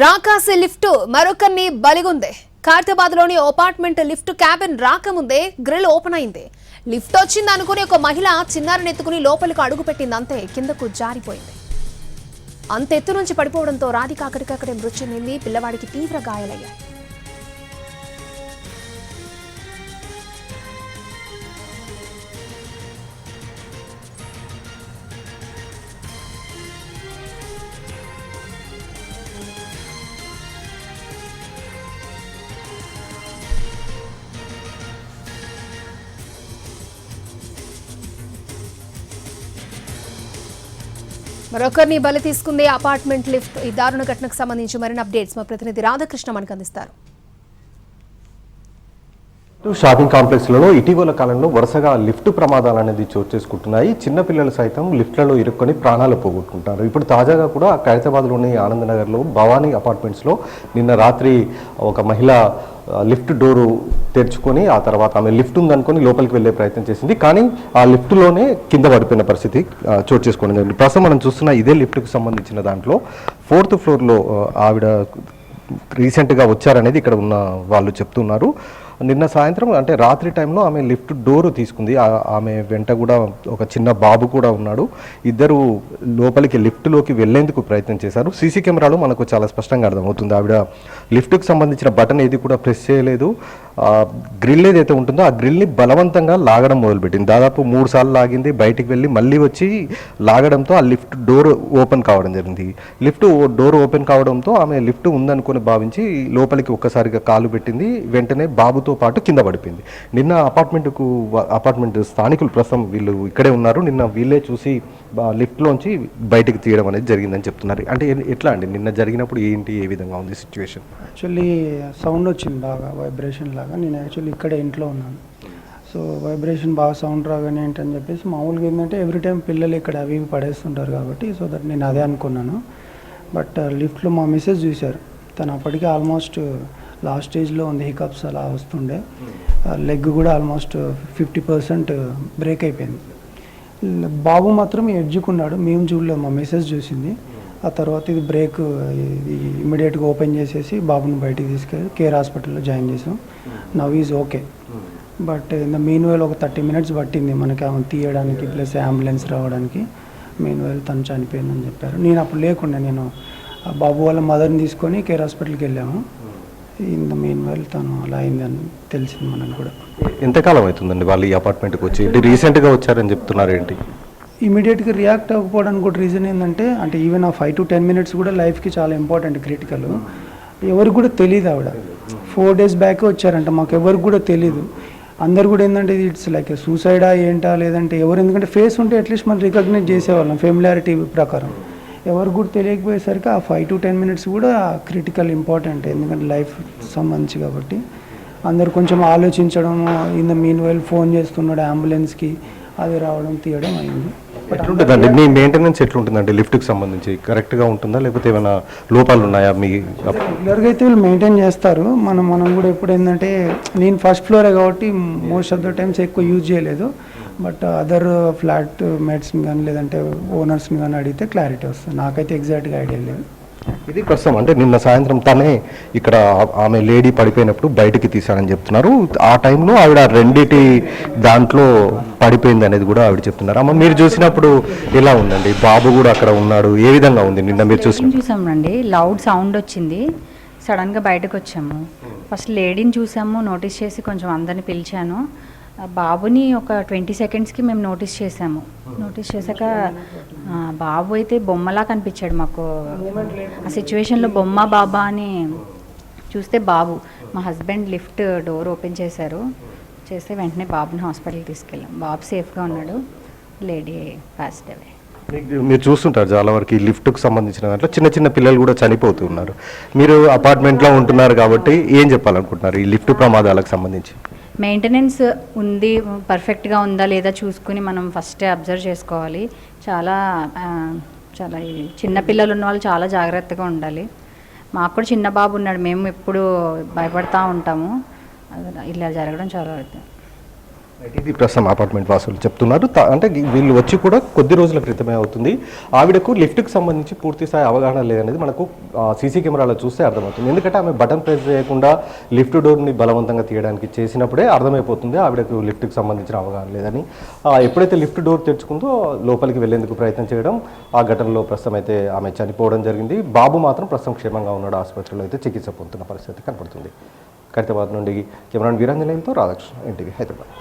రాకాసి లిఫ్ట్ మరొకరిని బలిగుంది. ఖైరతాబాద్లోని apartment lift cabin రాకముందే గ్రిల్ ఓపెన్ అయింది. లిఫ్ట్ వచ్చింది అనుకుని ఒక మహిళ చిన్నారిని ఎత్తుకుని లోపలికి అడుగుపెట్టింది. అంతే కిందకు జారిపోయింది. అంత ఎత్తు నుంచి పడిపోవడంతో రాధిక అక్కడికక్కడే మృతి చెందింది. పిల్లవాడికి తీవ్ర గాయాలయ్యాయి. మరొకరిని బలి తీసుకుంది అపార్ట్మెంట్ లిఫ్ట్. ఈ దారుణ ఘటనకు సంబంధించి మరిన్ని అప్డేట్స్ మా ప్రతినిధి రాధాకృష్ణ మనకు అందిస్తారు. షాపింగ్ కాంప్లెక్స్లలో ఇటీవల కాలంలో వరుసగా లిఫ్ట్ ప్రమాదాలు అనేది చోటు చేసుకుంటున్నాయి. చిన్నపిల్లలు సైతం లిఫ్ట్లలో ఇరుక్కొని ప్రాణాలు పోగొట్టుకుంటారు. ఇప్పుడు తాజాగా కూడా ఖైరతాబాద్లోని ఆనందనగర్లో భవానీ అపార్ట్మెంట్స్లో నిన్న రాత్రి ఒక మహిళ లిఫ్ట్ డోరు తెరుచుకొని ఆ తర్వాత ఆమె లిఫ్ట్ ఉందనుకొని లోపలికి వెళ్ళే ప్రయత్నం చేసింది. కానీ ఆ లిఫ్ట్లోనే కింద పడిపోయిన పరిస్థితి చోటు చేసుకోవడం జరిగింది. ప్రస్తుతం మనం చూస్తున్న ఇదే లిఫ్ట్కి సంబంధించిన దాంట్లో 4th ఫ్లోర్లో ఆవిడ రీసెంట్గా వచ్చారనేది ఇక్కడ ఉన్న వాళ్ళు చెప్తున్నారు. నిన్న సాయంత్రం అంటే రాత్రి టైంలో ఆమె లిఫ్ట్ డోరు తీసుకుంది. ఆమె వెంట కూడా ఒక చిన్న బాబు కూడా ఉన్నాడు. ఇద్దరు లోపలికి లిఫ్ట్లోకి వెళ్లేందుకు ప్రయత్నం చేశారు. సీసీ కెమెరాలో మనకు చాలా స్పష్టంగా అర్థమవుతుంది. ఆవిడ లిఫ్ట్కి సంబంధించిన బటన్ ఏది కూడా ప్రెస్ చేయలేదు. గ్రిల్ ఏదైతే ఉంటుందో ఆ గ్రిల్ని బలవంతంగా లాగడం మొదలుపెట్టింది. దాదాపు 3 సార్లు లాగింది. బయటికి వెళ్ళి మళ్ళీ వచ్చి లాగడంతో ఆ లిఫ్ట్ డోర్ ఓపెన్ కావడం జరిగింది. లిఫ్ట్ డోర్ ఓపెన్ కావడంతో ఆమె లిఫ్ట్ ఉందనుకొని భావించి లోపలికి ఒక్కసారిగా కాలు పెట్టింది. వెంటనే బాబుతో పాటు కింద పడిపోయింది. నిన్న అపార్ట్మెంట్ స్థానికులు ప్రస్తుతం వీళ్ళు ఇక్కడే ఉన్నారు. నిన్న వీళ్ళే చూసి లిఫ్ట్లోంచి బయటికి తీయడం అనేది జరిగిందని చెప్తున్నారు. అంటే ఎట్లా అండి నిన్న జరిగినప్పుడు ఏంటి, ఏ విధంగా ఉంది సిచ్యువేషన్? యాక్చువల్లీ సౌండ్ వచ్చింది బాగా, వైబ్రేషన్ లాగా. నేను యాక్చువల్లీ ఇక్కడే ఇంట్లో ఉన్నాను. సో వైబ్రేషన్ బాగా సౌండ్ రాగానే ఏంటని చెప్పేసి మామూలుగా ఏంటంటే ఎవ్రీ టైం పిల్లలు ఇక్కడ అవి ఇవి పడేస్తుంటారు కాబట్టి సో దట్ నేను అదే అనుకున్నాను. బట్ లిఫ్ట్లో మా మిస్సెస్ చూశారు. తను అప్పటికే ఆల్మోస్ట్ లాస్ట్ స్టేజ్లో ఉంది, హికప్స్ అలా వస్తుండే. లెగ్ కూడా ఆల్మోస్ట్ 50% బ్రేక్ అయిపోయింది. బాబు మాత్రం ఎడ్జుకున్నాడు. మేము చూడలేదు, మా మిస్సెస్ చూసింది. ఆ తర్వాత ఇది బ్రేక్ ఇమీడియట్గా ఓపెన్ చేసేసి బాబుని బయటికి తీసుకెళ్ళి కేర్ హాస్పిటల్లో జాయిన్ చేసాం. Now is okay. But in the mean while ఒక 30 minutes పట్టింది మనకి ఆమె తీయడానికి ప్లస్ అంబులెన్స్ రావడానికి. మీన్ వైల్ తను చనిపోయిందని చెప్పారు. నేను అప్పుడు లేకుండా నేను బాబు వాళ్ళ మదర్ని తీసుకొని కేర్ హాస్పిటల్కి వెళ్ళాము. ఇన్ ద మీన్ వైల్ తను అలా అయిందని తెలిసింది మనకు కూడా. ఎంతకాలం అవుతుందండి వాళ్ళు ఈ అపార్ట్మెంట్కి వచ్చి? రీసెంట్గా వచ్చారని చెప్తున్నారు. ఏంటి ఇమీడియట్గా రియాక్ట్ అవ్వకపోవడానికి కూడా రీజన్ ఏంటంటే అంటే ఈవెన్ ఆ 5 to 10 minutes కూడా లైఫ్కి చాలా ఇంపార్టెంట్, క్రిటికల్. ఎవరికి కూడా తెలియదు. ఆవిడ 4 days బ్యాక్ వచ్చారంట. మాకు ఎవరికి కూడా తెలీదు. అందరు కూడా ఏంటంటే ఇట్స్ లైక్ సూసైడా ఏంటా లేదంటే ఎవరు, ఎందుకంటే ఫేస్ ఉంటే అట్లీస్ట్ మనం రికగ్నైజ్ చేసేవాళ్ళం ఫెమిలారిటీ ప్రకారం. ఎవరు కూడా తెలియకపోయేసరికి ఆ 5 to 10 minutes కూడా క్రిటికల్ ఇంపార్టెంట్, ఎందుకంటే లైఫ్ సంబంధించి కాబట్టి. అందరు కొంచెం ఆలోచించడం, in the mean while phone చేస్తున్నాడు అంబులెన్స్కి, అది రావడం తీయడం అయింది. ఎట్లుంటుందండి మీ మెయింటెనెన్స్? ఎట్లుంటుందండి లిఫ్ట్కి సంబంధించి? కరెక్ట్గా ఉంటుందా లేకపోతే ఏమైనా లోపాలు ఉన్నాయా? మీ రెగ్యులర్గా అయితే వీళ్ళు మెయింటైన్ చేస్తారు. మనం కూడా ఎప్పుడు ఏంటంటే నేను ఫస్ట్ ఫ్లోరే కాబట్టి మోస్ట్ ఆఫ్ ద టైమ్స్ ఎక్కువ యూజ్ చేయలేదు. బట్ అదర్ ఫ్లాట్ మేట్స్ని కానీ లేదంటే ఓనర్స్ని కానీ అడిగితే క్లారిటీ వస్తుంది. నాకైతే ఎగ్జాక్ట్గా ఐడియా లేదు. ఇది ప్రస్తుతం అంటే నిన్న సాయంత్రం తనే ఇక్కడ ఆమె లేడీ పడిపోయినప్పుడు బయటికి తీశారని చెప్తున్నారు. ఆ టైంలో ఆవిడ రెండిటి దాంట్లో పడిపోయింది అనేది కూడా ఆవిడ చెప్తున్నారు. అమ్మ మీరు చూసినప్పుడు ఎలా ఉందండి? బాబు కూడా అక్కడ ఉన్నాడు, ఏ విధంగా ఉంది నిన్న మీరు చూసామండి? లౌడ్ సౌండ్ వచ్చింది, సడన్గా బయటకు వచ్చాము. ఫస్ట్ లేడీని చూసాము, నోటీస్ చేసి కొంచెం అందరిని పిలిచాను. బాబుని ఒక 20 secondsకి మేము నోటీస్ చేసాము. నోటీస్ చేశాక బాబు అయితే బొమ్మలా కనిపించాడు మాకు. ఆ సిచ్యువేషన్లో బొమ్మ బాబా అని చూస్తే బాబు. మా హస్బెండ్ లిఫ్ట్ డోర్ ఓపెన్ చేశారు. చేస్తే వెంటనే బాబుని హాస్పిటల్కి తీసుకెళ్ళాం. బాబు సేఫ్గా ఉన్నాడు, లేడీ పాస్డ్ అవే. మీరు చూస్తుంటారు చాలా వరకు ఈ లిఫ్ట్కి సంబంధించిన దాంట్లో చిన్న చిన్న పిల్లలు కూడా చనిపోతున్నారు. మీరు అపార్ట్మెంట్లో ఉంటున్నారు కాబట్టి ఏం చెప్పాలనుకుంటున్నారు ఈ లిఫ్ట్ ప్రమాదాలకు సంబంధించి? మెయింటెనెన్స్ ఉంది, పర్ఫెక్ట్గా ఉందా లేదా చూసుకుని మనం ఫస్టే అబ్జర్వ్ చేసుకోవాలి. చాలా చిన్న పిల్లలు ఉన్న వాళ్ళు చాలా జాగ్రత్తగా ఉండాలి. మాకు కూడా చిన్న బాబు ఉన్నాడు, మేము ఎప్పుడు భయపడతా ఉంటాము. ఇలా జరగడం చాలా ఇది ప్రస్తుతం అపార్ట్మెంట్ వాసులు చెప్తున్నారు. అంటే వీళ్ళు వచ్చి కూడా కొద్ది రోజుల క్రితమే అవుతుంది. ఆవిడకు లిఫ్ట్కి సంబంధించి పూర్తి స్థాయి అవగాహన లేదనేది మనకు సీసీ కెమెరాలో చూస్తే అర్థమవుతుంది. ఎందుకంటే ఆమె బటన్ ప్రెస్ చేయకుండా లిఫ్ట్ డోర్ని బలవంతంగా తీయడానికి చేసినప్పుడే అర్థమైపోతుంది ఆవిడకు లిఫ్ట్కి సంబంధించిన అవగాహన లేదని. ఎప్పుడైతే లిఫ్ట్ డోర్ తెరుచుకుందో లోపలికి వెళ్లేందుకు ప్రయత్నం చేయడం, ఆ ఘటనలో ప్రస్తుతం అయితే ఆమె చనిపోవడం జరిగింది. బాబు మాత్రం ప్రస్తుతం క్షేమంగా ఉన్నాడు. ఆసుపత్రిలో అయితే చికిత్స పొందుతున్న పరిస్థితి కనపడుతుంది. ఖైరతాబాద్ నుండి కెమెరాన్ వీరాంజనేయులతో రాధాకృష్ణ, ఎన్టీవీ, హైదరాబాద్.